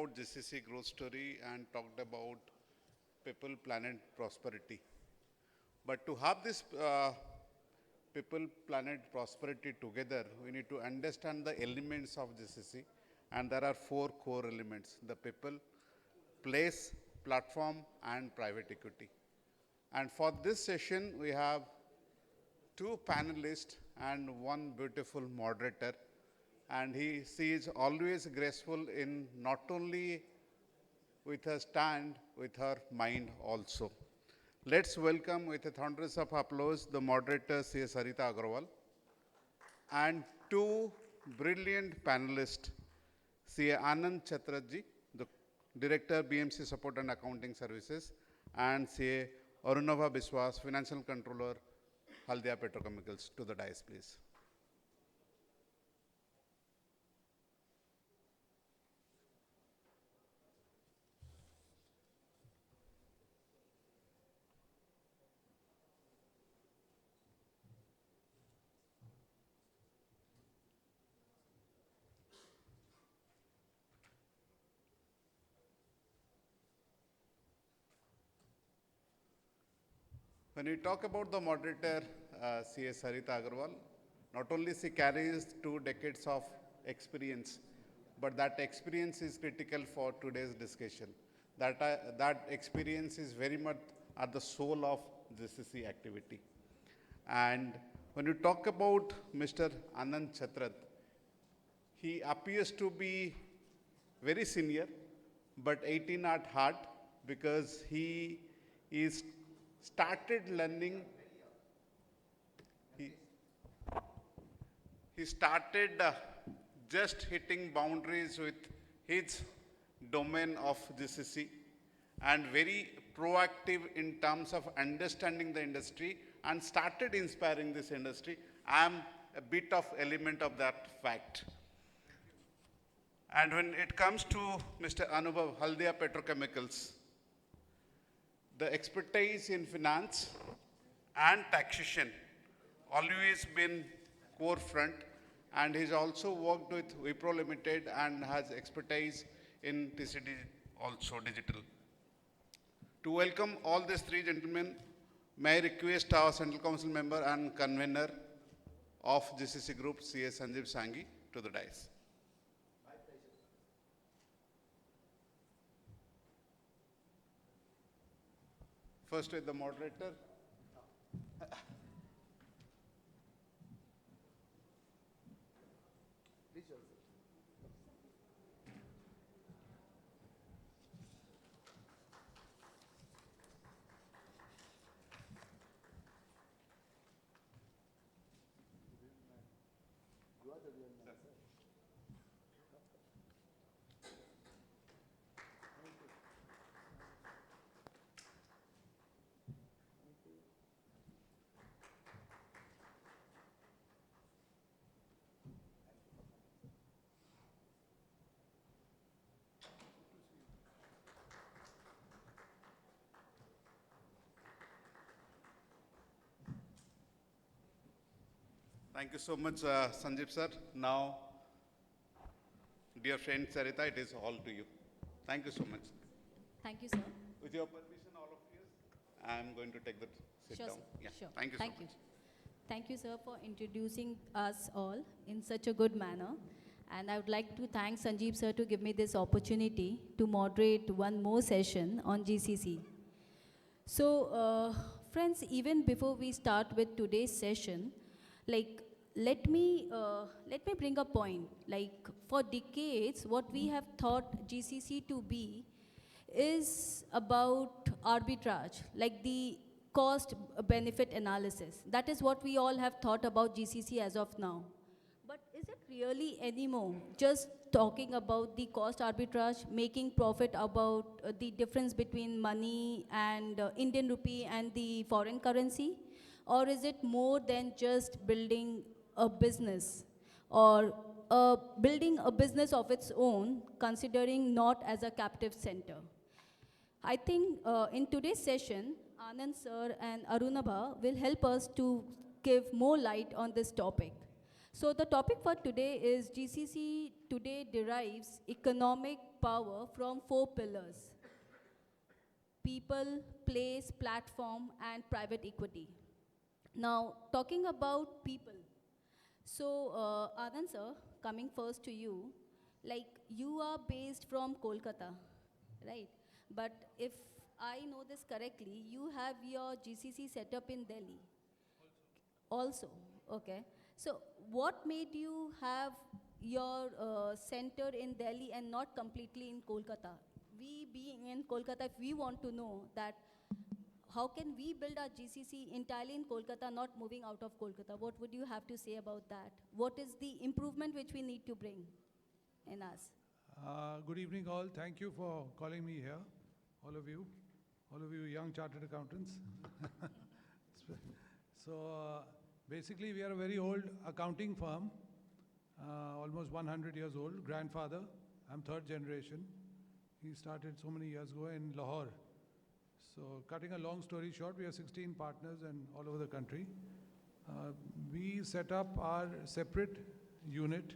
about GCC growth story and talked about people, planet, prosperity. But to have this people, planet, prosperity together, we need to understand the elements of GCC. And there are 4 core elements: the people, place, platform, and private equity. And for this session, we have 2 panelists and 1 beautiful moderator. And she is always graceful in not only with her stand, with her mind also. Let's welcome with a thunderous of applause the moderator, C. Sarita Agarwal, and 2 brilliant panelists, C. Anand Chatterjee, the Director, BMC Support and Accounting Services, and C. Arunabha Biswas, Financial Controller, Haldia Petrochemicals. To the dais, please. When we talk about the moderator, C.S. Sarita Agarwal, not only she carries 2 decades of experience, but that experience is critical for today's discussion. That experience is very much at the soul of GCC activity. And when you talk about Mr. Anand Chatrat, he appears to be very senior, but 18 at heart, because he is started learning. He started just hitting boundaries with his domain of GCC and very proactive in terms of understanding the industry and started inspiring this industry. I am a bit of element of that fact. And when it comes to Mr. Anubhav, Haldia Petrochemicals, the expertise in finance and taxation always been core front, and he's also worked with Wipro Limited and has expertise in TCD also digital. To welcome all these 3 gentlemen, may I request our Central Council member and convener of GCC Group, C.S. Sanjeev Sanghi, to the dais. First with the moderator. Thank you so much, Sanjeev sir. Now, dear friend Sarita, it is all to you. Thank you so much. Thank you, sir. With your permission, all of you, I am going to take the sit Sure, down. sir. Yeah. Sure. Thank you Thank so you. much. Thank you, sir, for introducing us all in such a good manner. And I would like to thank Sanjeev, sir, to give me this opportunity to moderate one more session on GCC. So, friends, even before we start with today's session, like, let me bring a point. Like, for decades, what we have thought GCC to be is about arbitrage, like the cost benefit analysis. That is what we all have thought about GCC as of now. But is it really anymore just talking about the cost arbitrage, making profit about the difference between money and Indian rupee and the foreign currency? Or is it more than just building a business or building a business of its own, considering not as a captive center? I think in today's session, Anand sir and Arunabha will help us to give more light on this topic. So the topic for today is GCC today derives economic power from 4 pillars: people, place, platform, and private equity. Now, talking about people. So, Anand sir, coming first to you, like you are based from Kolkata, right? But if I know this correctly, you have your GCC set up in Delhi. Also, okay. So, what made you have your center in Delhi and not completely in Kolkata? We being in Kolkata, if we want to know that how can we build our GCC entirely in Kolkata, not moving out of Kolkata? What would you have to say about that? What is the improvement which we need to bring in us? Good evening, all. Thank you for calling me here, all of you young chartered accountants. So basically, we are a very old accounting firm, almost 100 years old. Grandfather, I'm third generation. He started so many years ago in Lahore. So cutting a long story short, we have 16 partners and all over the country. We set up our separate unit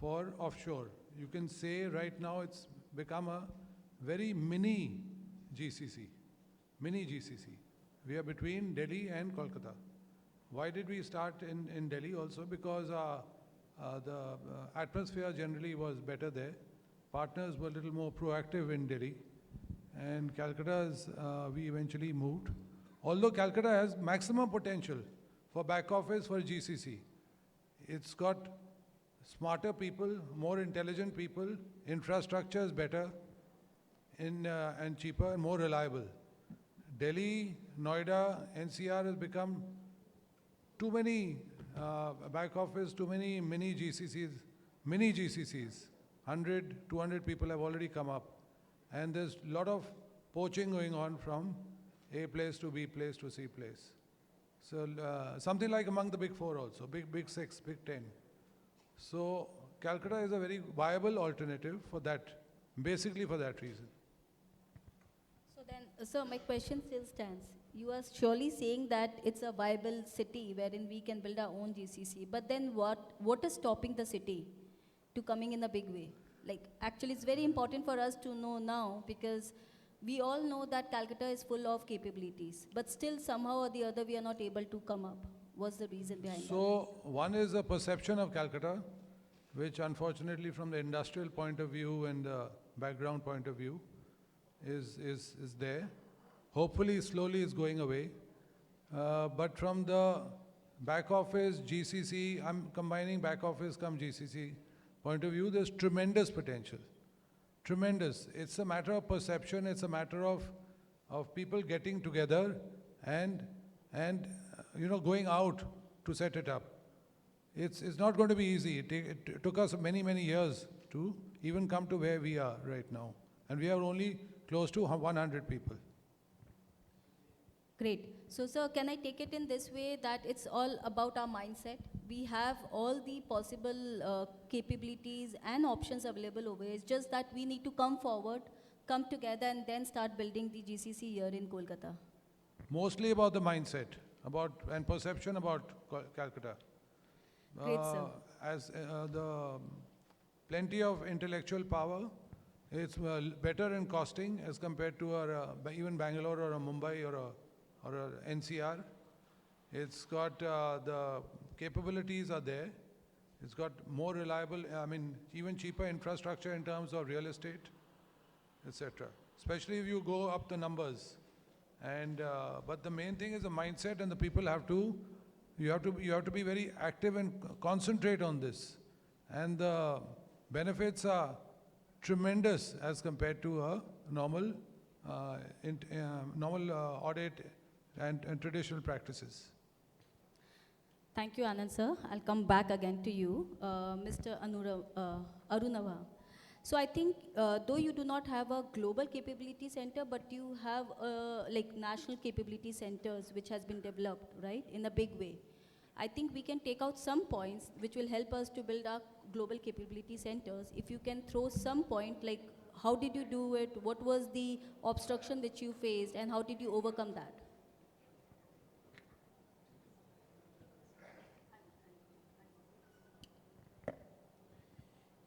for offshore. You can say right now it's become a very mini GCC. We are between Delhi and Kolkata. Why did we start in Delhi also? Because the atmosphere generally was better there. Partners were a little more proactive in Delhi. And Calcutta's, we eventually moved. Although Calcutta has maximum potential for back office for GCC. It's got smarter people, more intelligent people, infrastructure is better and cheaper and more reliable. Delhi, Noida, NCR has become too many back office, too many mini GCCs. 100, 200 people have already come up. And there's a lot of poaching going on from A place to B place to C place. So something like among the big 4 also, big 6, big 10. So Calcutta is a very viable alternative for that, basically for that reason. So then, sir, my question still stands. You are surely saying that it's a viable city wherein we can build our own GCC. But then what is stopping the city to coming in a big way? Like, actually, it's very important for us to know now because we all know that Calcutta is full of capabilities. But still, somehow or the other, we are not able to come up. What's the reason behind that? So one is the perception of Calcutta, which unfortunately from the industrial point of view and the background point of view is there. Hopefully, slowly it's going away. But from the back office, GCC, I'm combining back office come GCC point of view, there's tremendous potential. Tremendous. It's a matter of perception. It's a matter of people getting together and going out to set it up. It's not going to be easy. It took us many years to even come to where we are right now. And we are only close to 100 people. Great. So, sir, can I take it in this way that it's all about our mindset? We have all the possible capabilities and options available over here. It's just that we need to come forward, come together, and then start building the GCC here in Kolkata. Mostly about the mindset, and perception about Calcutta. Great, sir. As the plenty of intellectual power, it's better in costing as compared to even Bangalore or a Mumbai or a NCR. It's got the capabilities are there. It's got more reliable, even cheaper infrastructure in terms of real estate, etc. Especially if you go up the numbers. And but the main thing is the mindset, and the people you have to be very active and concentrate on this. And the benefits are tremendous as compared to a normal audit and traditional practices. Thank you, Anand sir. I'll come back again to you, Mr. Arunava. So I think though you do not have a global capability center, but you have like national capability centers which has been developed, right, in a big way. I think we can take out some points which will help us to build our global capability centers. If you can throw some point, like how did you do it, what was the obstruction which you faced, and how did you overcome that?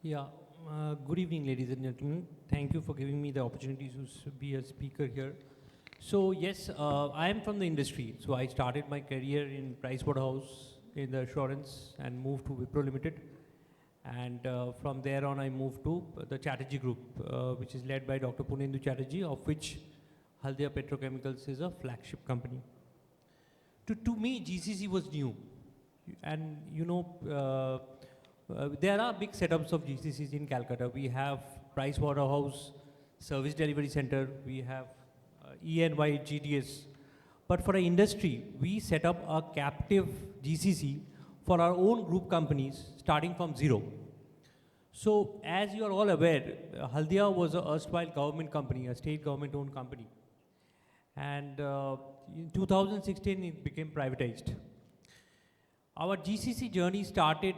Yeah, good evening, ladies and gentlemen. Thank you for giving me the opportunity to be a speaker here. So yes, I am from the industry. So I started my career in Pricewaterhouse in the assurance and moved to Wipro Limited. And from there on, I moved to the Chatterjee Group, which is led by Dr. Punendu Chatterjee, of which Haldia Petrochemicals is a flagship company. To me, GCC was new. And you know, there are big setups of GCCs in Calcutta. We have Pricewaterhouse Service Delivery Center, we have ENY GDS. But for an industry, we set up a captive GCC for our own group companies starting from zero. So as you are all aware, Haldia was a erstwhile government company, a state government owned company. And in 2016, it became privatized. Our GCC journey started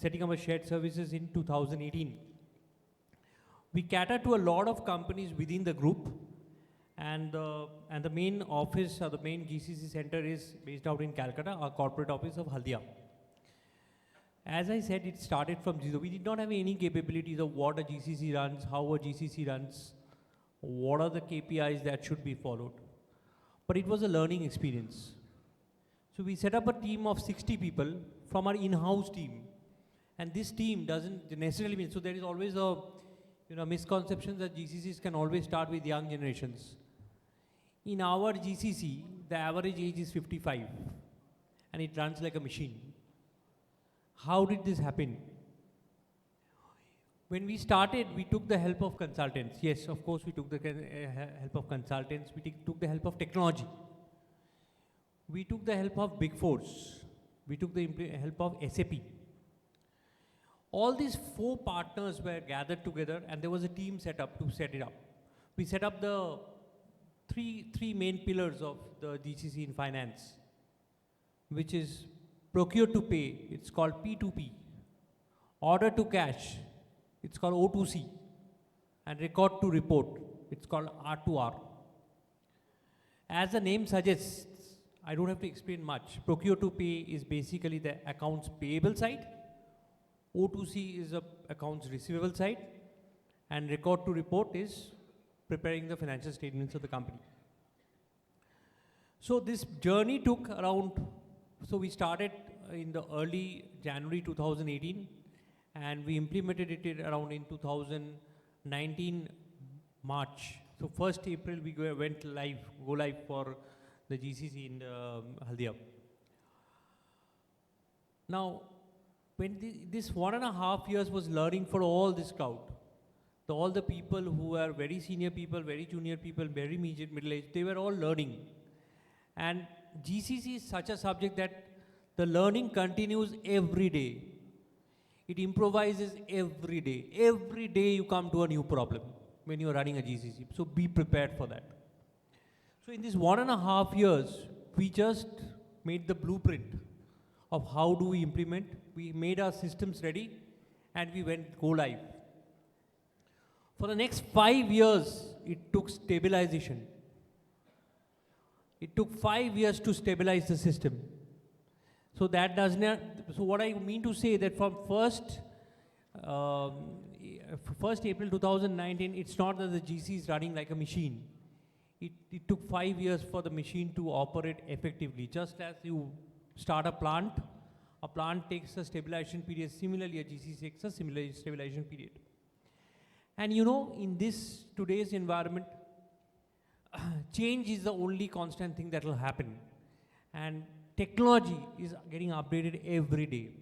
setting up a shared services in 2018. We cater to a lot of companies within the group, and the main office or the main GCC center is based out in Calcutta, our corporate office of Haldia. As I said, it started from zero. We did not have any capabilities of what a GCC runs, how a GCC runs, what are the KPIs that should be followed. But it was a learning experience. So we set up a team of 60 people from our in-house team. And this team doesn't necessarily mean, so there is always a misconception that GCCs can always start with young generations. In our GCC, the average age is 55 and it runs like a machine. How did this happen? When we started, we took the help of consultants. Yes, of course, we took the help of consultants. We took the help of technology. We took the help of Big Fours. We took the help of SAP. All these 4 partners were gathered together and there was a team set up to set it up. We set up the three main pillars of the GCC in finance, which is procure to pay, it's called P2P. Order to cash, it's called O2C. And record to report, it's called R2R. As the name suggests, I don't have to explain much. Procure to pay is basically the accounts payable side. O2C is the accounts receivable side. And record to report is preparing the financial statements of the company. So this journey took around, so we started in the early January 2018 and we implemented it around in 2019 March. So 1st April we go live for the GCC in Haldia. Now, when this 1.5 years was learning for all this crowd, all the people who were very senior people, very junior people, very middle-aged, they were all learning. And GCC is such a subject that the learning continues every day. It improvises every day. Every day you come to a new problem when you are running a GCC. So be prepared for that. So in this 1.5 years, we just made the blueprint of how do we implement. We made our systems ready and we went go live. For the next 5 years, it took stabilization. It took 5 years to stabilize the system. So that does not, so what I mean to say that from 1st April 2019, it's not that the GC is running like a machine. It took 5 years for the machine to operate effectively. Just as you start a plant takes a stabilization period. Similarly, a GC takes a similar stabilization period. And you know, in this today's environment, change is the only constant thing that will happen. And technology is getting updated every day.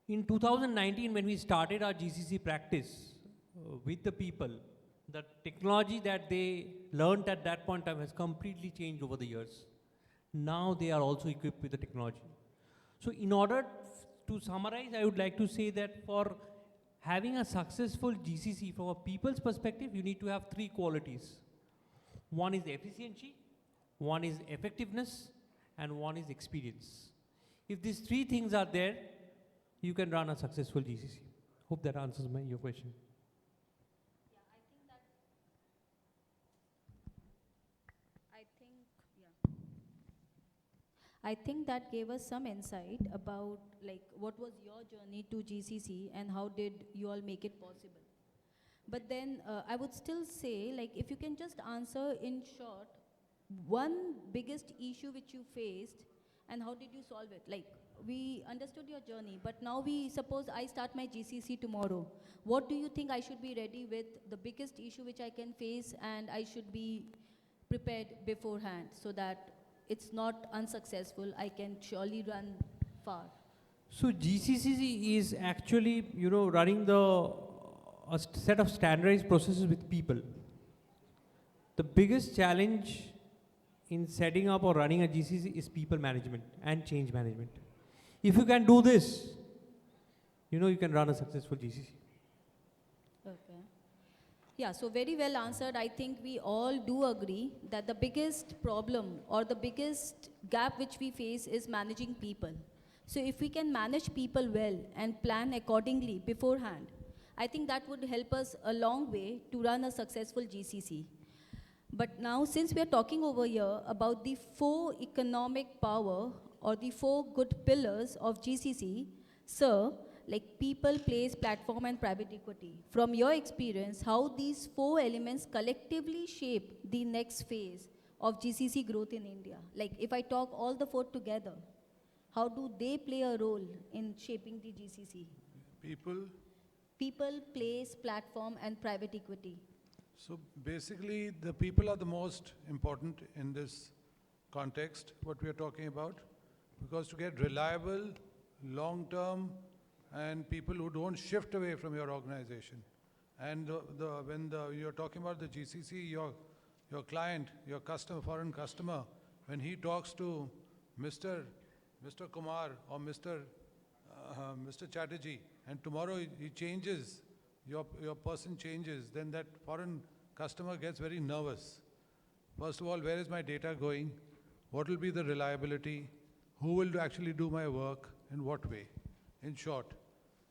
In 2019, when we started our GCC practice with the people, the technology that they learned at that point in time has completely changed over the years. Now they are also equipped with the technology. So in order to summarize, I would like to say that for having a successful GCC from a people's perspective, you need to have 3 qualities. One is efficiency, one is effectiveness, and one is experience. If these 3 things are there, you can run a successful GCC. Hope that answers your question. I think that gave us some insight about like what was your journey to GCC and how did you all make it possible. But then I would still say, like, if you can just answer in short, one biggest issue which you faced and how did you solve it? Like, we understood your journey, but now we suppose I start my GCC tomorrow. What do you think I should be ready with, the biggest issue which I can face, and I should be prepared beforehand so that it's not unsuccessful, I can surely run far? So GCC is actually, running a set of standardized processes with people. The biggest challenge in setting up or running a GCC is people management and change management. If you can do this, you can run a successful GCC. Okay. Yeah, so very well answered. I think we all do agree that the biggest problem or the biggest gap which we face is managing people. So if we can manage people well and plan accordingly beforehand, I think that would help us a long way to run a successful GCC. But now, since we are talking over here about the 4 economic power or the 4 good pillars of GCC, sir, like people, place, platform, and private equity, from your experience, how these 4 elements collectively shape the next phase of GCC growth in India? Like, if I talk all the 4 together, how do they play a role in shaping the GCC? People, place, platform, and private equity. So basically, the people are the most important in this context, what we are talking about, because to get reliable, long-term, and people who don't shift away from your organization. And when you're talking about the GCC, your client, your customer, foreign customer, when he talks to Mr. Kumar or Mr. Chatterjee, and tomorrow he changes, your person changes, then that foreign customer gets very nervous. First of all, where is my data going? What will be the reliability? Who will actually do my work? In what way? In short.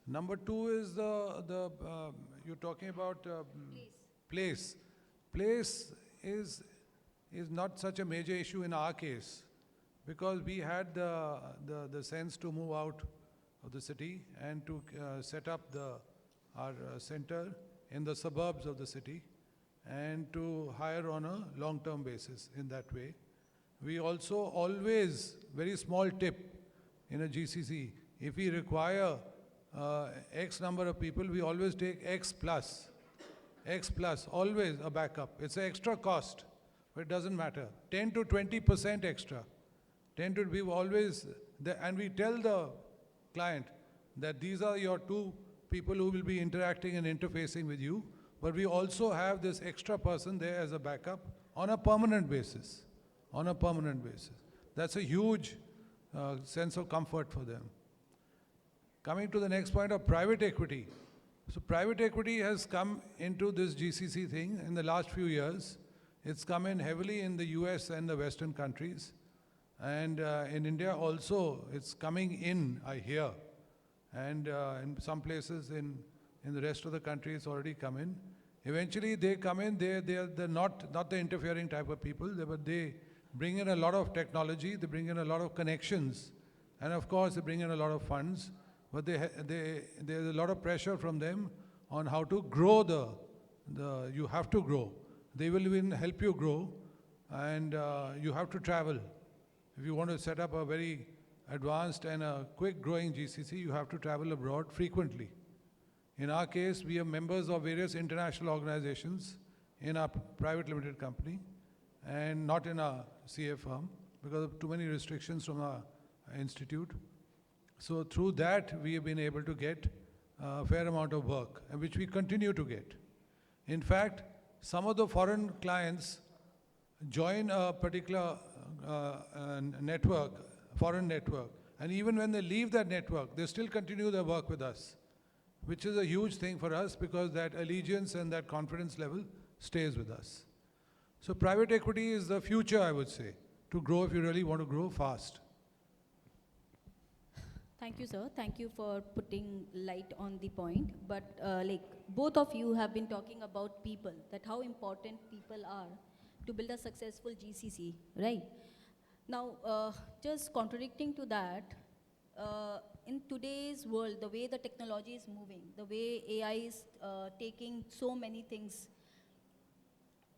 Number 2 is you're talking about place. Place is not such a major issue in our case, because we had the sense to move out of the city and to set up our center in the suburbs of the city and to hire on a long-term basis in that way. We also always, very small tip in a GCC, if we require X number of people, we always take X plus, always a backup. It's an extra cost, but it doesn't matter. 10 to 20% extra. We always, and we tell the client that these are your 2 people who will be interacting and interfacing with you, but we also have this extra person there as a backup on a permanent basis. That's a huge sense of comfort for them. Coming to the next point of private equity. So private equity has come into this GCC thing in the last few years. It's come in heavily in the US and the Western countries. And in India also, it's coming in, I hear. And in some places in the rest of the country, it's already come in. Eventually, they come in, they're not the interfering type of people, but they bring in a lot of technology, they bring in a lot of connections, and of course, they bring in a lot of funds. But there's a lot of pressure from them on how to grow you have to grow. They will even help you grow, and you have to travel. If you want to set up a very advanced and a quick growing GCC, you have to travel abroad frequently. In our case, we are members of various international organizations in our private limited company and not in our CA firm because of too many restrictions from our institute. So through that, we have been able to get a fair amount of work, which we continue to get. In fact, some of the foreign clients join a particular network, foreign network, and even when they leave that network, they still continue their work with us, which is a huge thing for us because that allegiance and that confidence level stays with us. So private equity is the future, I would say, to grow if you really want to grow fast. Thank you, sir. Thank you for putting light on the point. But like both of you have been talking about people, that how important people are to build a successful GCC, right? Now, just contradicting to that, in today's world, the way the technology is moving, the way AI is taking so many things,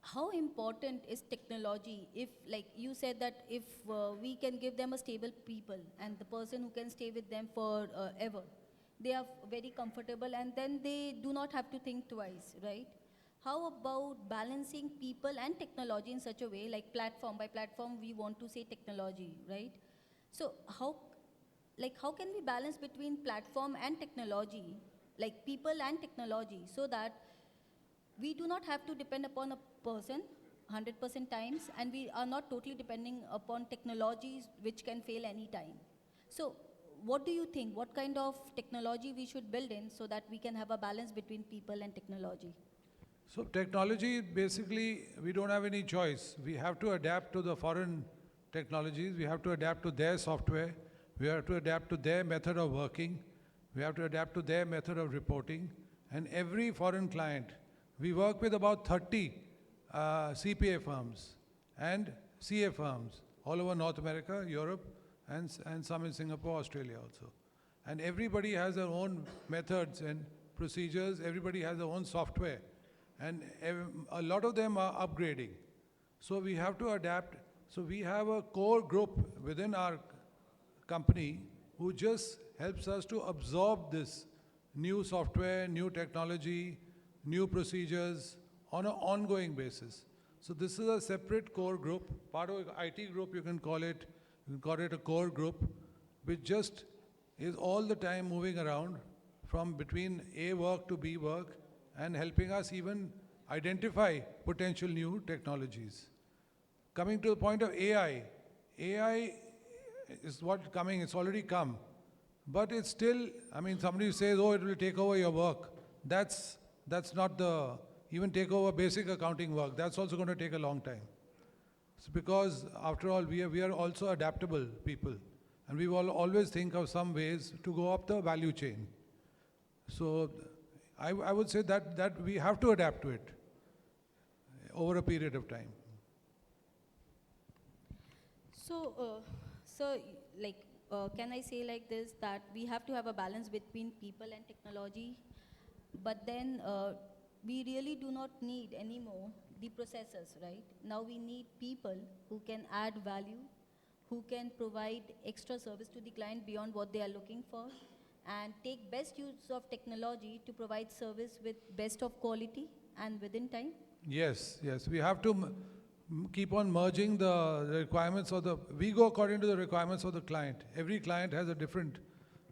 how important is technology? If, like you said, that if we can give them a stable people and the person who can stay with them for ever, they are very comfortable and then they do not have to think twice, right? How about balancing people and technology in such a way, like platform by platform, we want to say technology, right? So how can we balance between platform and technology, like people and technology, so that we do not have to depend upon a person 100% times, and we are not totally depending upon technologies which can fail any time. So what do you think? What kind of technology we should build in so that we can have a balance between people and technology? So technology, basically, we don't have any choice. We have to adapt to the foreign technologies. We have to adapt to their software. We have to adapt to their method of working. We have to adapt to their method of reporting. And every foreign client, we work with about 30 CPA firms and CA firms all over North America, Europe, and some in Singapore, Australia also. And everybody has their own methods and procedures. Everybody has their own software. And a lot of them are upgrading. So we have to adapt. So we have a core group within our company who just helps us to absorb this new software, new technology, new procedures on an ongoing basis. So this is a separate core group, part of IT group you can call it a core group, which just is all the time moving around from between A work to B work and helping us even identify potential new technologies. Coming to the point of AI, AI is what's coming, it's already come. But it's still, I mean, somebody says, oh, it will take over your work. That's not even take over basic accounting work. That's also going to take a long time. It's because, after all, we are also adaptable people. And we will always think of some ways to go up the value chain. So I would say that we have to adapt to it over a period of time. So, sir, can I say like this, that we have to have a balance between people and technology, but then we really do not need anymore the processors, right? Now we need people who can add value, who can provide extra service to the client beyond what they are looking for, and take best use of technology to provide service with best of quality and within time? Yes, yes. We have to keep on merging the requirements of we go according to the requirements of the client. Every client has a different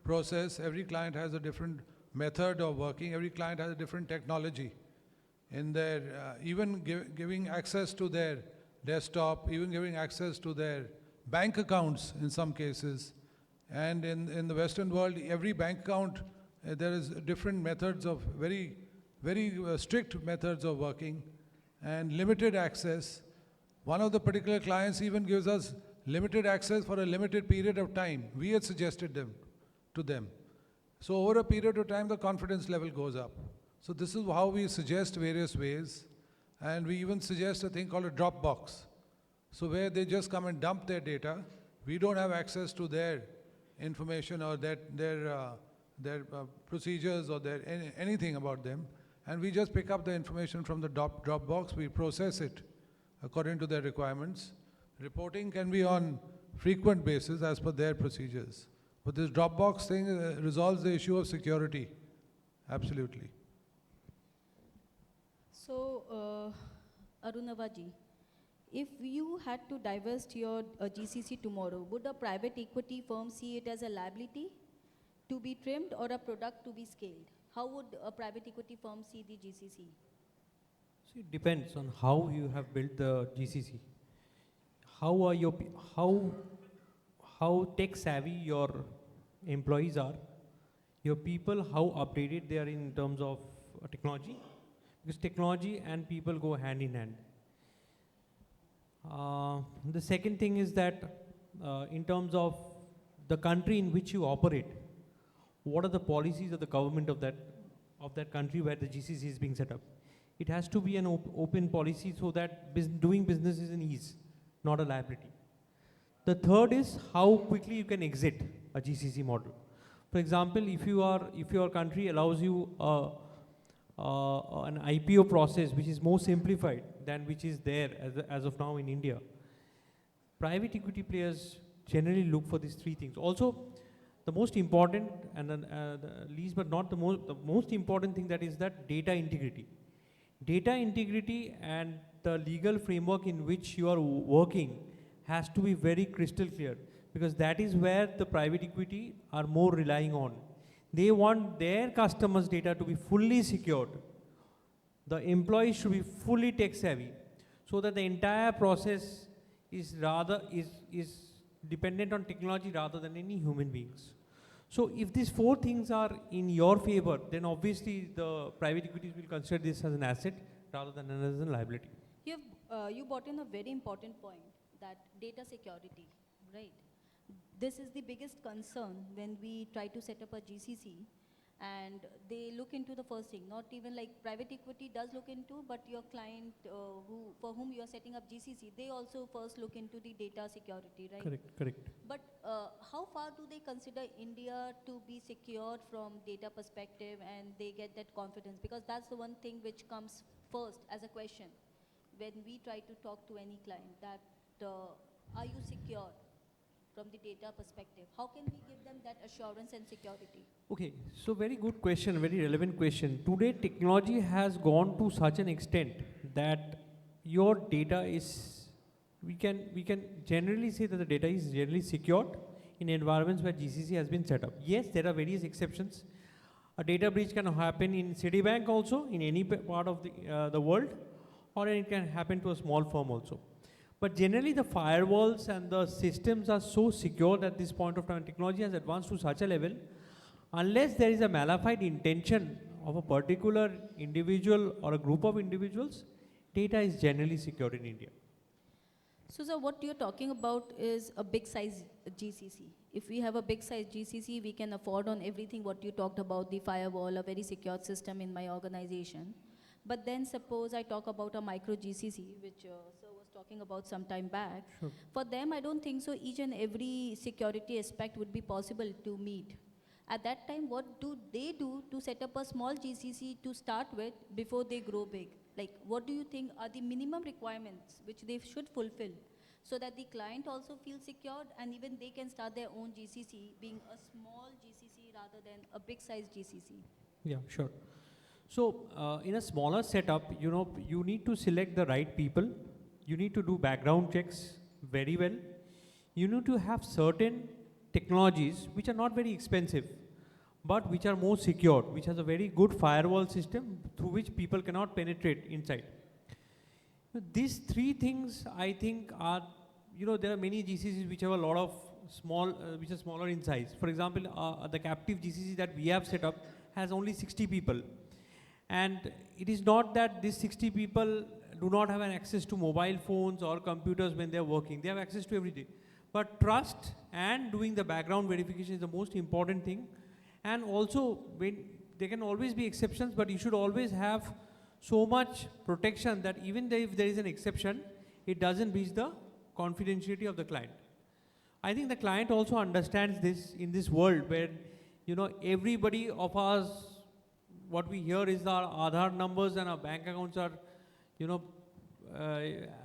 process. Every client has a different method of working. Every client has a different technology in their, even giving access to their desktop, even giving access to their bank accounts in some cases. And in the Western world, every bank account, there is different methods of very strict methods of working and limited access. One of the particular clients even gives us limited access for a limited period of time. We had suggested to them. So over a period of time, the confidence level goes up. So this is how we suggest various ways. And we even suggest a thing called a Dropbox. So where they just come and dump their data. We don't have access to their information or their procedures or anything about them. And we just pick up the information from the Dropbox. We process it according to their requirements. Reporting can be on frequent basis as per their procedures. But this Dropbox thing resolves the issue of security. Absolutely. So, Arunavaji, if you had to divest your GCC tomorrow, would a private equity firm see it as a liability to be trimmed or a product to be scaled? How would a private equity firm see the GCC? So it depends on how you have built the GCC. How are your how tech savvy your employees are, your people, how updated they are in terms of technology, because technology and people go hand in hand. The second thing is that in terms of the country in which you operate, what are the policies of the government of that country where the GCC is being set up? It has to be an open policy so that doing business is an ease, not a liability. The third is how quickly you can exit a GCC model. For example, if your country allows you an IPO process which is more simplified than which is there as of now in India, private equity players generally look for these three things. Also, the most important and the least but not the most important thing, that is that data integrity. Data integrity and the legal framework in which you are working has to be very crystal clear, because that is where the private equity are more relying on. They want their customers' data to be fully secured. The employees should be fully tech savvy, so that the entire process is dependent on technology rather than any human beings. So if these four things are in your favor, then obviously the private equities will consider this as an asset rather than as a liability. You brought in a very important point, that data security, right? This is the biggest concern when we try to set up a GCC, and they look into the first thing, not even like private equity does look into, but your client for whom you are setting up GCC, they also first look into the data security, right? Correct. But how far do they consider India to be secured from data perspective, and they get that confidence? Because that's the one thing which comes first as a question when we try to talk to any client, that are you secure from the data perspective? How can we give them that assurance and security? Okay, so very good question, very relevant question. Today, technology has gone to such an extent that your data is, we can generally say that the data is generally secured in environments where GCC has been set up. Yes, there are various exceptions. A data breach can happen in Citibank also, in any part of the world, or it can happen to a small firm also. But generally the firewalls and the systems are so secure at this point of time. Technology has advanced to such a level, unless there is a malified intention of a particular individual or a group of individuals, data is generally secured in India. So sir, what you're talking about is a big size GCC. If we have a big size GCC, we can afford on everything what you talked about, the firewall, a very secure system in my organization. But then suppose I talk about a micro GCC, which sir was talking about some time back. Sure. For them, I don't think so each and every security aspect would be possible to meet. At that time, what do they do to set up a small GCC to start with before they grow big? Like, what do you think are the minimum requirements which they should fulfill so that the client also feels secured, and even they can start their own GCC, being a small GCC rather than a big size GCC? Yeah, sure. So in a smaller setup, you need to select the right people. You need to do background checks very well. You need to have certain technologies which are not very expensive, but which are more secure, which has a very good firewall system through which people cannot penetrate inside. These three things, I think, are, there are many GCCs which have a lot of which are smaller in size. For example, the captive GCC that we have set up has only 60 people. And it is not that these 60 people do not have an access to mobile phones or computers when they're working. They have access to everything. But trust and doing the background verification is the most important thing. And also, there can always be exceptions, but you should always have so much protection that even if there is an exception, it doesn't breach the confidentiality of the client. I think the client also understands this in this world where, everybody of us, what we hear is our Aadhaar numbers and our bank accounts are,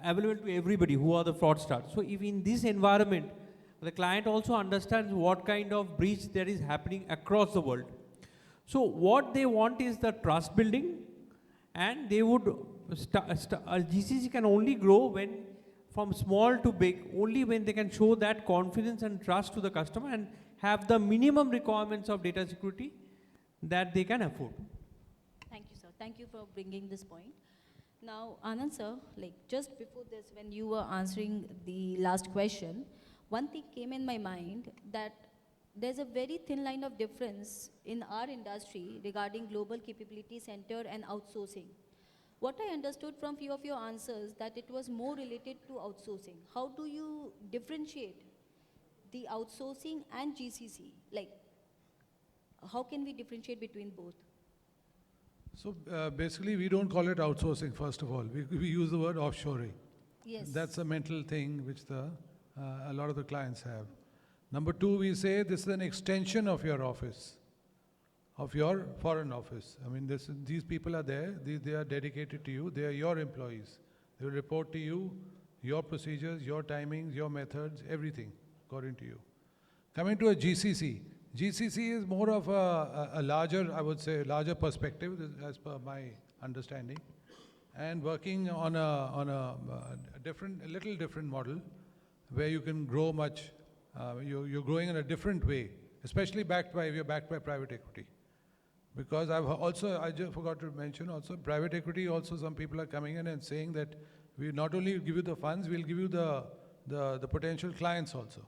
available to everybody who are the fraudsters. So if in this environment, the client also understands what kind of breach there is happening across the world. So what they want is the trust building, and they would, a GCC can only grow when from small to big, only when they can show that confidence and trust to the customer and have the minimum requirements of data security that they can afford. Thank you, sir. Thank you for bringing this point. Now, Anand sir, like just before this, when you were answering the last question, one thing came in my mind, that there's a very thin line of difference in our industry regarding global capability center and outsourcing. What I understood from few of your answers, that it was more related to outsourcing. How do you differentiate the outsourcing and GCC? Like, how can we differentiate between both? So basically, we don't call it outsourcing, first of all. We use the word offshoring. Yes. That's a mental thing which the a lot of the clients have. Number two, we say this is an extension of your office, of your foreign office. I mean, these people are there, they are dedicated to you, they are your employees. They will report to you, your procedures, your timings, your methods, everything according to you. Coming to a GCC, GCC is more of a larger, I would say, larger perspective as per my understanding, and working on a little different model where you can grow much, you're growing in a different way, especially if you're backed by private equity. Because I just forgot to mention also, private equity also, some people are coming in and saying that we not only give you the funds, we'll give you the potential clients also,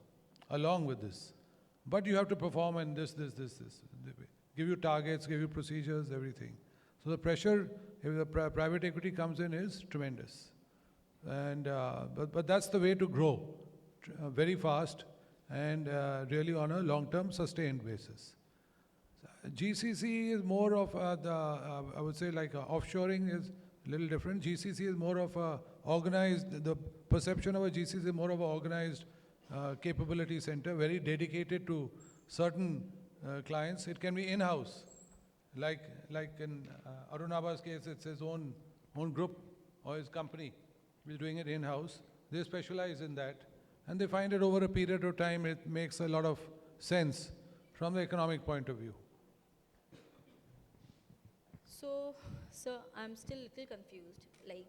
along with this. But you have to perform and this. Give you targets, give you procedures, everything. So the pressure, if the private equity comes in, is tremendous. And, but that's the way to grow, very fast and really on a long-term sustained basis. GCC is more of I would say like offshoring is a little different. GCC is more of a organized, the perception of a GCC is more of an organized capability center, very dedicated to certain clients. It can be in-house, like in Arun Abha's case, it's his own group or his company. He's doing it in-house. They specialize in that, and they find it over a period of time, it makes a lot of sense from the economic point of view. So, sir, I'm still a little confused. Like,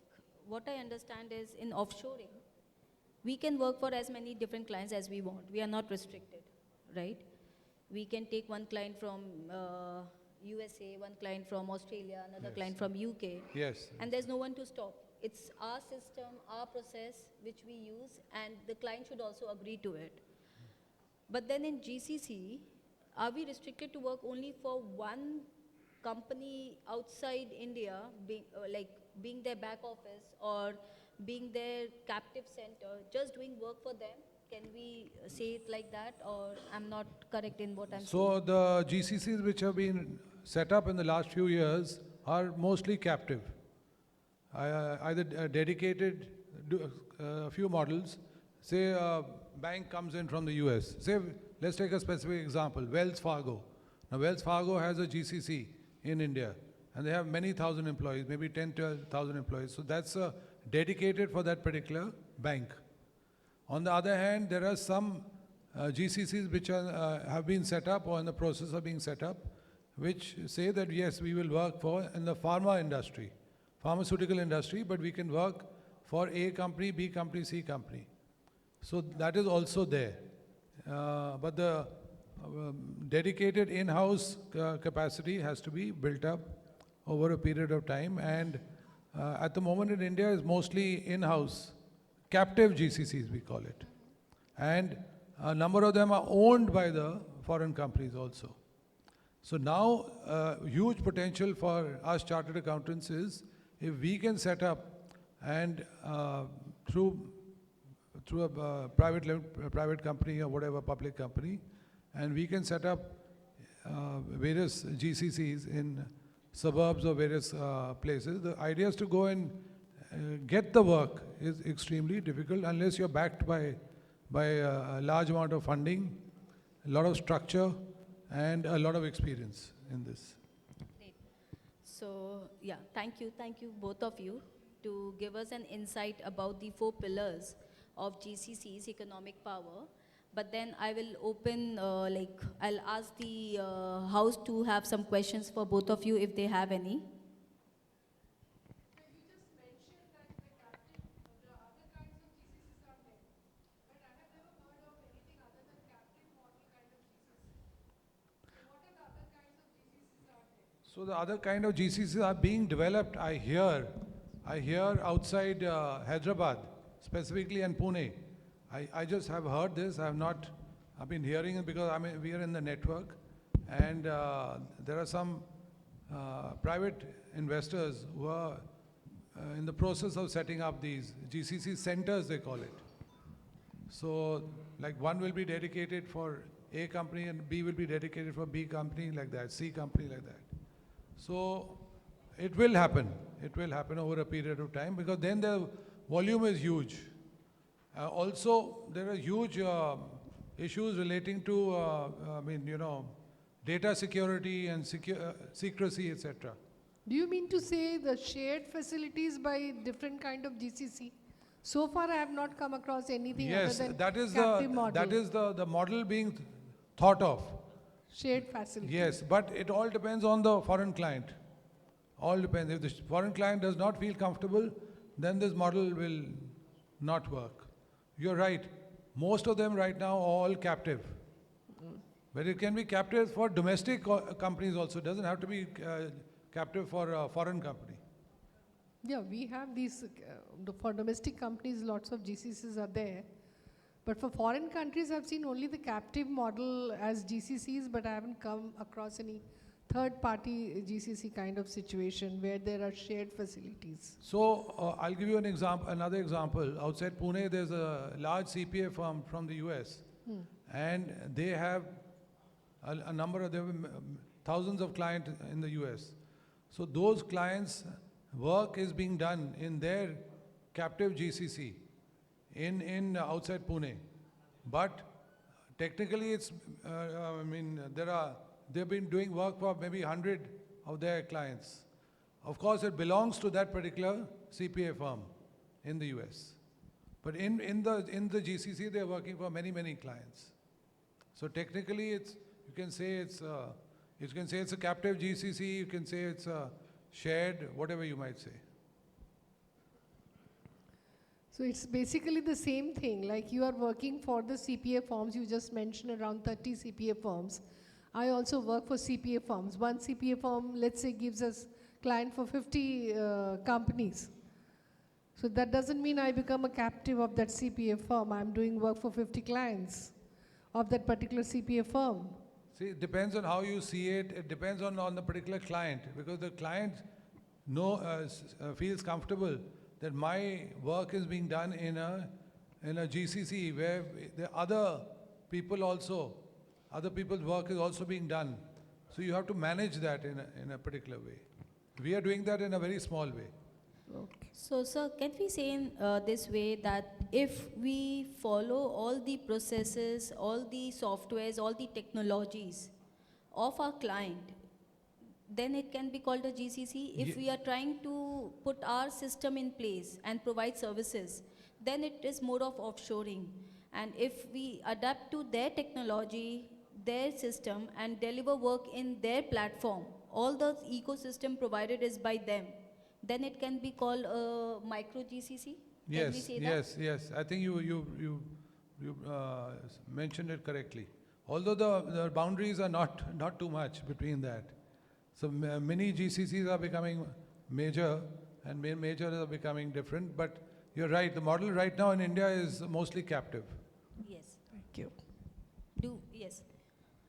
what I understand is in offshoring, we can work for as many different clients as we want. We are not restricted, right? We can take one client from USA, one client from Australia, another client from UK. Yes. And there's no one to stop. It's our system, our process, which we use, and the client should also agree to it. But then in GCC, are we restricted to work only for one company outside India, being their back office or being their captive center, just doing work for them? Can we say it like that, or I'm not correct in what I'm saying? So the GCCs which have been set up in the last few years are mostly captive. Either dedicated, a few models. Say a bank comes in from the US. Say, let's take a specific example, Wells Fargo. Now Wells Fargo has a GCC in India, and they have many thousand employees, maybe 10 to 12,000 employees. So that's dedicated for that particular bank. On the other hand, there are some GCCs which have been set up or in the process of being set up, which say that yes, we will work for in the pharma industry, pharmaceutical industry, but we can work for A company, B company, C company. So that is also there. But the dedicated in-house capacity has to be built up over a period of time, and at the moment in India is mostly in-house, captive GCCs we call it. And a number of them are owned by the foreign companies also. So now huge potential for us chartered accountants is if we can set up and through a private company or whatever public company, and we can set up various GCCs in suburbs or various places. The idea is to go and get the work is extremely difficult unless you're backed by a large amount of funding, a lot of structure, and a lot of experience in this. Great. So, yeah, thank you both of you to give us an insight about the 4 pillars of GCC's economic power. But then I will open, I'll ask the house to have some questions for both of you if they have any. So the other kind of GCCs are being developed, I hear outside Hyderabad, specifically in Pune. I just have heard this, I've been hearing it because we are in the network, and there are some private investors who are in the process of setting up these GCC centers, they call it. So like one will be dedicated for A company and B will be dedicated for B company like that, C company like that. So it will happen over a period of time because then the volume is huge. Also, there are huge issues relating to, data security and secrecy, etc. Do you mean to say the shared facilities by different kind of GCC? So far, I have not come across anything Yes, other than that is captive model. that is the model being thought of. Shared facility. Yes, but it all depends on the foreign client. All depends. If the foreign client does not feel comfortable, then this model will not work. You're right. Most of them right now are all captive. But it can be captive for domestic companies also. It doesn't have to be captive for a foreign company. Yeah, we have these, for domestic companies, lots of GCCs are there. But for foreign countries, I've seen only the captive model as GCCs, but I haven't come across any third-party GCC kind of situation where there are shared facilities. So I'll give you an example, another example. Outside Pune, there's a large CPA firm from the US, and they have a number of thousands of clients in the US. So those clients' work is being done in their captive GCC in outside Pune, but technically it's they've been doing work for maybe 100 of their clients. Of course, it belongs to that particular CPA firm in the US. But in the GCC, they're working for many clients. So technically, you can say it's a captive GCC. You can say it's a shared, whatever you might say. So it's basically the same thing, like you are working for the CPA firms, you just mentioned around 30 CPA firms. I also work for CPA firms. One CPA firm, let's say, gives us client for 50 companies. So that doesn't mean I become a captive of that CPA firm. I'm doing work for 50 clients of that particular CPA firm. See, it depends on how you see it. It depends on the particular client, because the client feels comfortable that my work is being done in a GCC where the other people's work is also being done. So you have to manage that in a particular way. We are doing that in a very small way. Okay. So, sir, can we say in this way that if we follow all the processes, all the softwares, all the technologies of our client, then it can be called a GCC? If we are trying to put our system in place and provide services, then it is more of offshoring. And if we adapt to their technology, their system, and deliver work in their platform, all the ecosystem provided is by them, then it can be called a micro GCC? Can we say that? Yes. I think you mentioned it correctly. Although the boundaries are not too much between that. So many GCCs are becoming major, and major are becoming different. But you're right. The model right now in India is mostly captive. Yes. Thank you. Yes.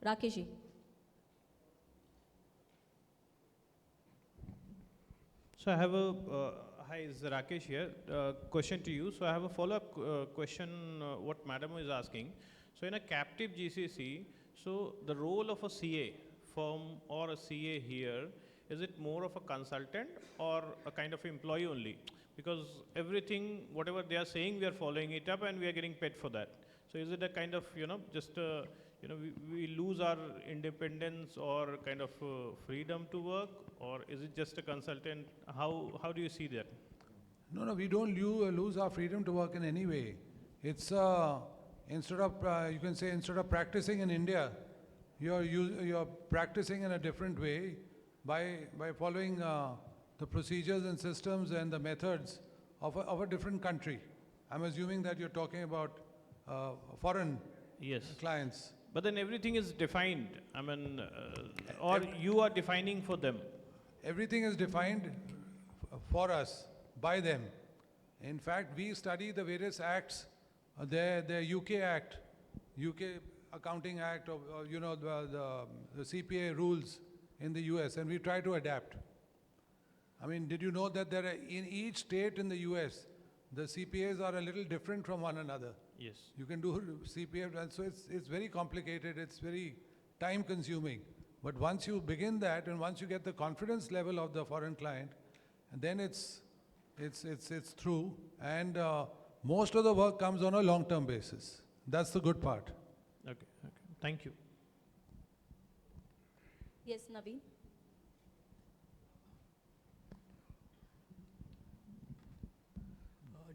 Rakeshji. So I have hi, it's Rakesh here. Question to you. So I have a follow-up question, what madam is asking. So in a captive GCC, so the role of a CA firm or a CA here, is it more of a consultant or a kind of employee only? Because everything, whatever they are saying, we are following it up and we are getting paid for that. So is it a kind of, just, we lose our independence or kind of freedom to work, or is it just a consultant? How do you see that? No, we don't lose our freedom to work in any way. It's instead of practicing in India, you're practicing in a different way by following the procedures and systems and the methods of a different country. I'm assuming that you're talking about foreign clients. But then everything is defined. I mean, or you are defining for them. Everything is defined for us by them. In fact, we study the various acts, the UK Act, UK Accounting Act, or the CPA rules in the US, and we try to adapt. I mean, did you know that there are, in each state in the US, the CPAs are a little different from one another? Yes. You can do CPA, and so it's very complicated, it's very time consuming. But once you begin that, and once you get the confidence level of the foreign client, and then it's through. And most of the work comes on a long-term basis. That's the good part. Okay. Thank you. Yes, Naveen?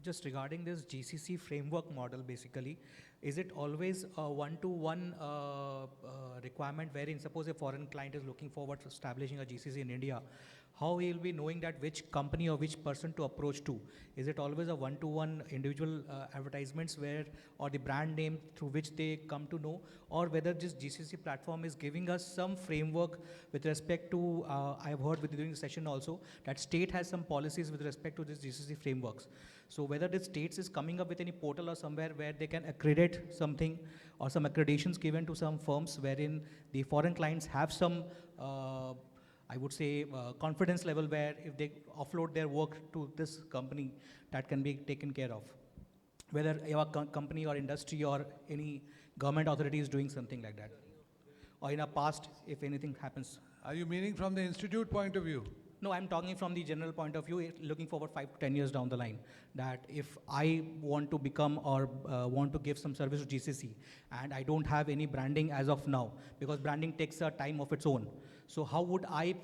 Just regarding this GCC framework model, basically, is it always a one-to-one requirement wherein suppose a foreign client is looking forward to establishing a GCC in India, how he will be knowing that which company or which person to approach to? Is it always a one-to-one individual advertisements where, or the brand name through which they come to know, or whether this GCC platform is giving us some framework with respect to, I've heard during the session also, that state has some policies with respect to this GCC frameworks. So whether the states is coming up with any portal or somewhere where they can accredit something or some accreditations given to some firms wherein the foreign clients have some, I would say, confidence level where if they offload their work to this company, that can be taken care of. Whether your company or industry or any government authority is doing something like that. Or in a past, if anything happens. Are you meaning from the institute point of view? No, I'm talking from the general point of view, looking forward 5 to 10 years down the line, that if I want to become or want to give some service to GCC, and I don't have any branding as of now, because branding takes a time of its own. So how would I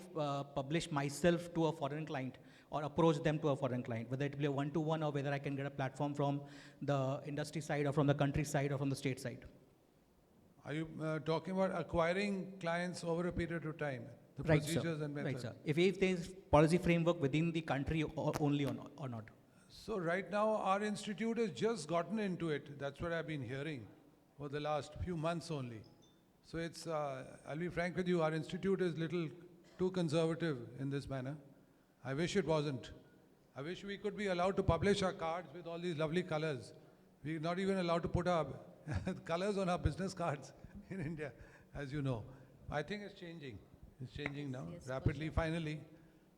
publish myself to a foreign client or approach them to a foreign client, whether it be a one-to-one or whether I can get a platform from the industry side or from the country side or from the state side? Are you talking about acquiring clients over a period of time? The Right, procedures sir. and methods? Right, sir. If there is policy framework within the country only or not. So right now, our institute has just gotten into it. That's what I've been hearing for the last few months only. So it's, I'll be frank with you, our institute is little too conservative in this manner. I wish it wasn't. I wish we could be allowed to publish our cards with all these lovely colors. We're not even allowed to put our colors on our business cards in India, as you know. I think it's changing. It's changing now, Yes, for rapidly, sure. finally.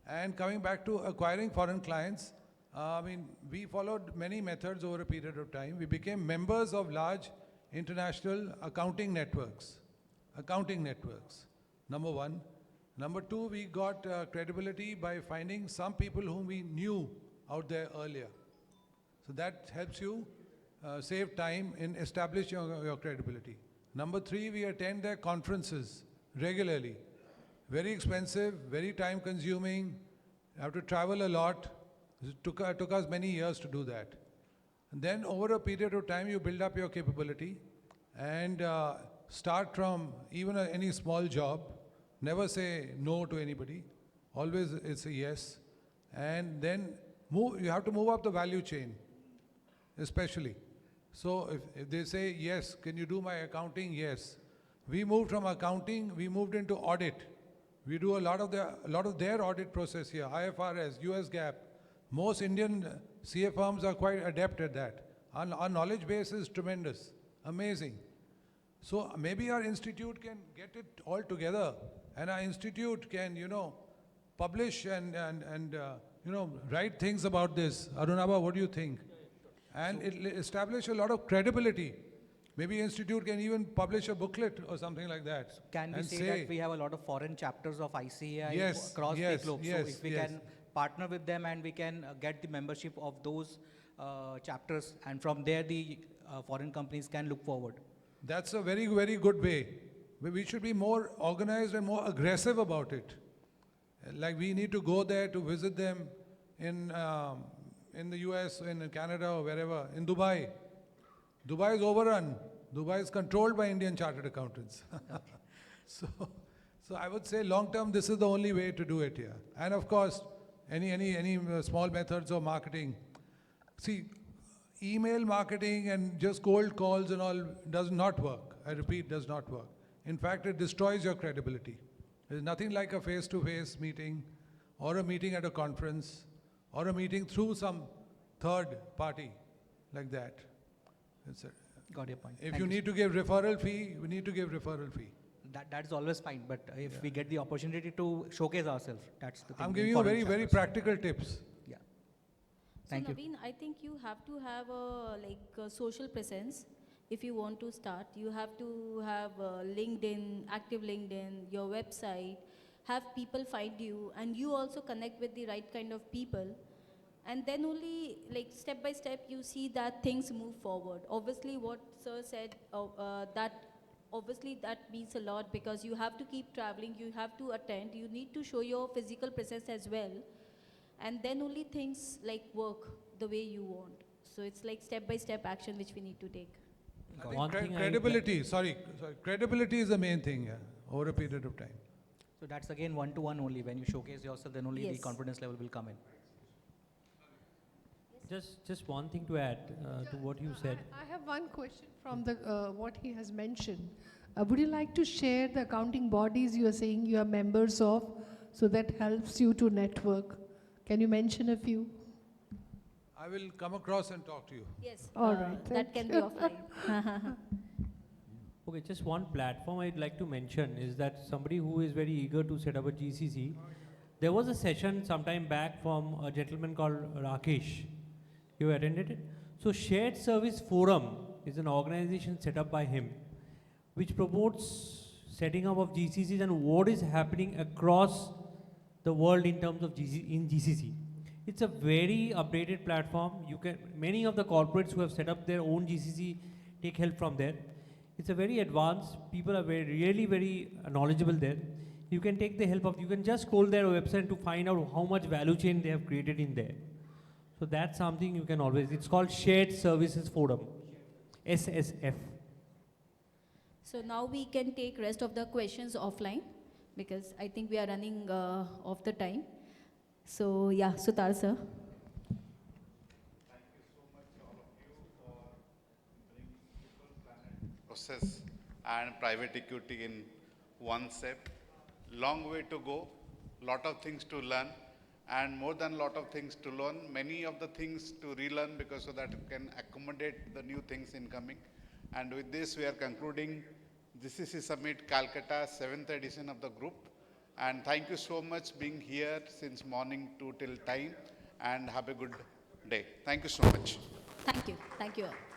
And coming back to acquiring foreign clients, I mean, we followed many methods over a period of time. We became members of large international accounting networks. Number one. Number two, we got credibility by finding some people whom we knew out there earlier. So that helps you save time in establishing your credibility. Number three, we attend their conferences regularly. Very expensive, very time consuming, have to travel a lot. It took us many years to do that. And then over a period of time, you build up your capability and start from even any small job. Never say no to anybody. Always it's a yes. And then you have to move up the value chain, especially. So if they say, yes, can you do my accounting? Yes. We moved from accounting, we moved into audit. We do a lot of their audit process here, IFRS, US GAAP. Most Indian CA firms are quite adept at that. Our knowledge base is tremendous, amazing. So maybe our institute can get it all together, and our institute can, publish and write things about this. Arunabha, what do you think? And it'll establish a lot of credibility. Maybe institute can even publish a booklet or something like that. Can we and say that we have a lot of foreign chapters of ICAI Yes, across yes, the globe? yes, So if we yes. can partner with them and we can get the membership of those chapters, and from there the foreign companies can look forward. That's a very, very good way. We should be more organized and more aggressive about it. Like we need to go there to visit them in the US, in Canada or wherever, in Dubai. Dubai is overrun. Dubai is controlled by Indian chartered accountants. So I would say long term, this is the only way to do it here. And of course, any small methods of marketing. See, email marketing and just cold calls and all does not work. I repeat, does not work. In fact, it destroys your credibility. There's nothing like a face-to-face meeting or a meeting at a conference or a meeting through some third party like that. That's it. Got your point. If Thank you sir. need to give referral fee, we need to give referral fee. That's always fine, but if we get the opportunity to showcase ourselves, that's the thing. I'm in giving you foreign very, very chapters. practical tips. Yeah. So Thank you. Naveen, I think you have to have a social presence. If you want to start, you have to have LinkedIn, active LinkedIn, your website, have people find you, and you also connect with the right kind of people. And then only, like, step by step, you see that things move forward. Obviously, what sir said, that obviously that means a lot, because you have to keep traveling, you have to attend, you need to show your physical presence as well. And then only things like work the way you want. So it's like step by step action which we need to take. I think One thing I would like- credibility, sorry, credibility is the main thing, yeah, over a period of time. So that's again one-to-one only. When you showcase yourself, then only the Yes. confidence level will come in. Just one thing to add to what you said. I have one question from the, what he has mentioned. Would you like to share the accounting bodies you are saying you are members of, so that helps you to network? Can you mention a few? I will come across and talk to you. Yes. All right, That thank can be you. offline. Okay, just one platform I'd like to mention is that somebody who is very eager to set up a GCC, there was a session sometime back from a gentleman called Rakesh. You attended it? So Shared Service Forum is an organization set up by him, which promotes setting up of GCCs and what is happening across the world in terms of GCC. It's a very updated platform. Many of the corporates who have set up their own GCC take help from there. It's a very advanced, people are really very knowledgeable there. You can take the help of, you can just scroll their website to find out how much value chain they have created in there. So that's something you can always, it's called Shared Services Forum, SSF. So now we can take rest of the questions offline, because I think we are running off the time. So yeah, Sutar sir. Process and private equity in one step. Long way to go, lot of things to learn, and more than lot of things to learn, many of the things to relearn, because so that you can accommodate the new things incoming. And with this, we are concluding GCC Summit Calcutta 7th edition of the group. And thank you so much being here since morning to till time, and have a good day. Thank you so much. Thank you. Thank you all.